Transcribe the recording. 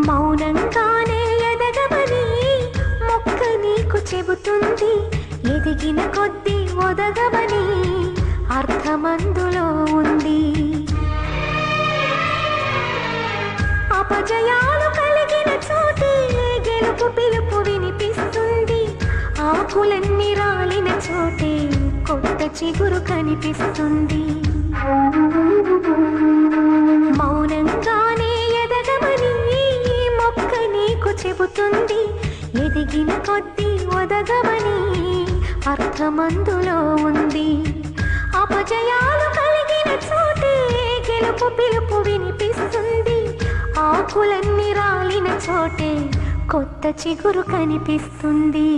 మౌనంగానే ఎదగమని మొక్క నీకు చెబుతుంది. ఎదిగిన కొద్దీ ఒదగమని అర్థమందులో ఉంది. అపజయాలు కలిగిన చోటే గెలుపు పిలుపు వినిపిస్తుంది. ఆకులన్నీ రాలిన చోటే కొత్త చిగురు కనిపిస్తుంది. మౌనంగానే ఎదగమని మొక్క నీకు చెబుతుంది. ఎదిగిన కొద్దీ ఒదగమని అర్థమందులో ఉంది. అపజయాలు కలిగిన చోటే గెలుపు పిలుపు వినిపిస్తుంది. ఆకులన్నీ రాలిన చోటే కొత్త చిగురు కనిపిస్తుంది.